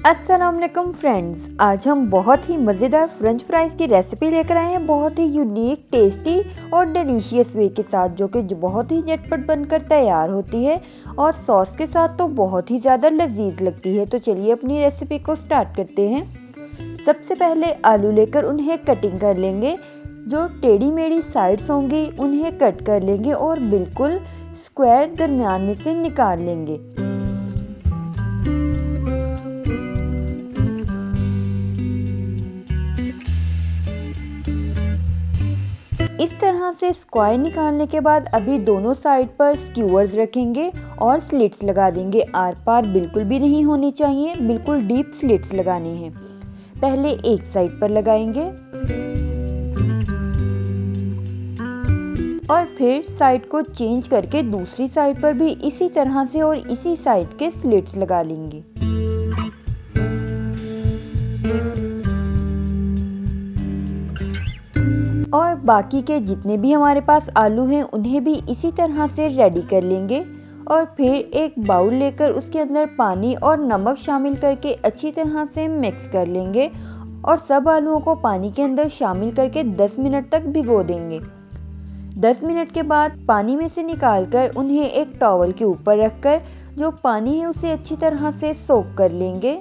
अस्सलाम वालेकुम फ्रेंड्स, आज हम बहुत ही मज़ेदार फ्रेंच फ्राइज़ की रेसिपी लेकर आए हैं। बहुत ही यूनिक, टेस्टी और डिलीशियस वे के साथ, जो बहुत ही झटपट बनकर तैयार होती है और सॉस के साथ तो बहुत ही ज़्यादा लजीज लगती है। तो चलिए अपनी रेसिपी को स्टार्ट करते हैं। सबसे पहले आलू लेकर उन्हें कटिंग कर लेंगे। जो टेढ़ी मेढ़ी साइड्स होंगी उन्हें कट कर लेंगे और बिल्कुल स्क्वायर दरमियान में से निकाल लेंगे। इस तरह से स्क्वायर निकालने के बाद अभी दोनों साइड पर स्क्यूअर्स रखेंगे और स्लिट्स लगा देंगे। आर पार बिल्कुल भी नहीं होनी चाहिए, बिल्कुल डीप स्लिट्स लगानी है। पहले एक साइड पर लगाएंगे और फिर साइड को चेंज करके दूसरी साइड पर भी इसी तरह से और इसी साइड के स्लिट्स लगा लेंगे। और बाकी के जितने भी हमारे पास आलू हैं उन्हें भी इसी तरह से रेडी कर लेंगे। और फिर एक बाउल लेकर उसके अंदर पानी और नमक शामिल करके अच्छी तरह से मिक्स कर लेंगे और सब आलूओं को पानी के अंदर शामिल करके 10 मिनट तक भिगो देंगे। 10 मिनट के बाद पानी में से निकालकर उन्हें एक टॉवल के ऊपर रखकर जो पानी है उसे अच्छी तरह से सोक कर लेंगे।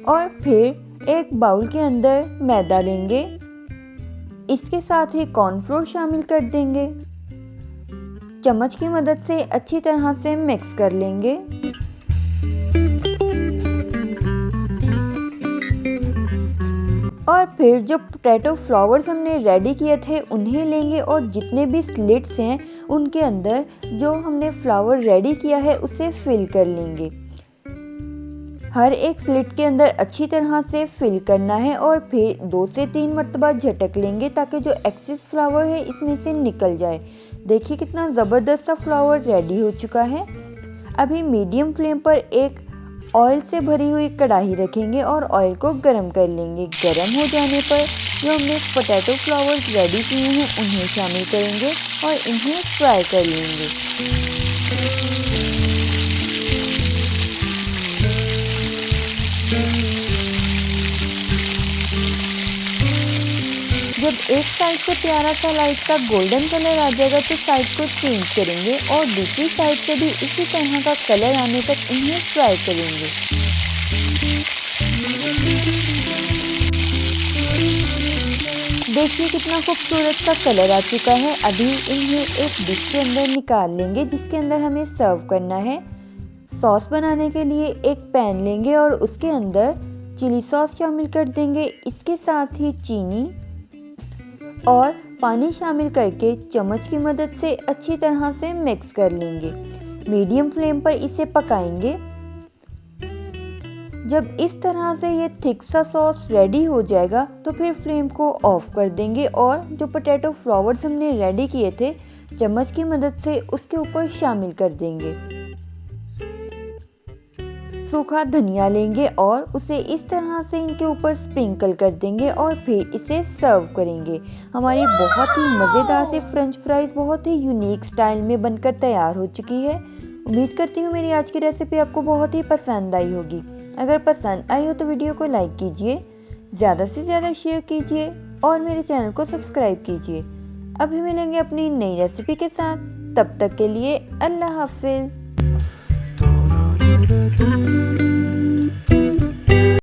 और फिर एक बाउल के अंदर मैदा लेंगे, इसके साथ ही कॉर्नफ्लोर शामिल कर देंगे। चम्मच की मदद से अच्छी तरह से मिक्स कर लेंगे। और फिर जो पोटैटो फ्लावर्स हमने रेडी किए थे उन्हें लेंगे और जितने भी स्लिट्स हैं उनके अंदर जो हमने फ्लावर रेडी किया है उसे फिल कर लेंगे। हर एक स्लिट के अंदर अच्छी तरह से फिल करना है और फिर 2 से 3 मरतबा झटक लेंगे ताकि जो एक्सेस फ्लावर है इसमें से निकल जाए। देखिए कितना ज़बरदस्त सा फ्लावर रेडी हो चुका है। अभी मीडियम फ्लेम पर एक ऑयल से भरी हुई कढ़ाई रखेंगे और ऑयल को गरम कर लेंगे। गरम हो जाने पर जो हमने पोटैटो फ्लावर्स रेडी किए हैं उन्हें शामिल करेंगे और इन्हें फ्राई कर लेंगे। जब एक साइड से प्यारा सा लाइट का गोल्डन कलर आ जाएगा तो साइड को चेंज करेंगे और दूसरी साइड से भी इसी तरह का कलर आने तक इन्हें फ्राई करेंगे। देखिए कितना खूबसूरत सा कलर आ चुका है। अभी इन्हें एक डिश के अंदर निकाल लेंगे जिसके अंदर हमें सर्व करना है। सॉस बनाने के लिए एक पैन लेंगे और उसके अंदर चिली सॉस शामिल कर देंगे। इसके साथ ही चीनी और पानी शामिल करके चम्मच की मदद से अच्छी तरह से मिक्स कर लेंगे। मीडियम फ्लेम पर इसे पकाएंगे। जब इस तरह से ये थिक सा सॉस रेडी हो जाएगा तो फिर फ्लेम को ऑफ कर देंगे और जो पोटैटो फ्लावर्स हमने रेडी किए थे चम्मच की मदद से उसके ऊपर शामिल कर देंगे। सूखा धनिया लेंगे और उसे इस तरह से इनके ऊपर स्प्रिंकल कर देंगे और फिर इसे सर्व करेंगे। हमारी बहुत ही मज़ेदार से फ्रेंच फ्राइज़ बहुत ही यूनिक स्टाइल में बनकर तैयार हो चुकी है। उम्मीद करती हूँ मेरी आज की रेसिपी आपको बहुत ही पसंद आई होगी। अगर पसंद आई हो तो वीडियो को लाइक कीजिए, ज़्यादा से ज़्यादा शेयर कीजिए और मेरे चैनल को सब्सक्राइब कीजिए। अभी मिलेंगे अपनी नई रेसिपी के साथ, तब तक के लिए अल्लाह हाफिज़।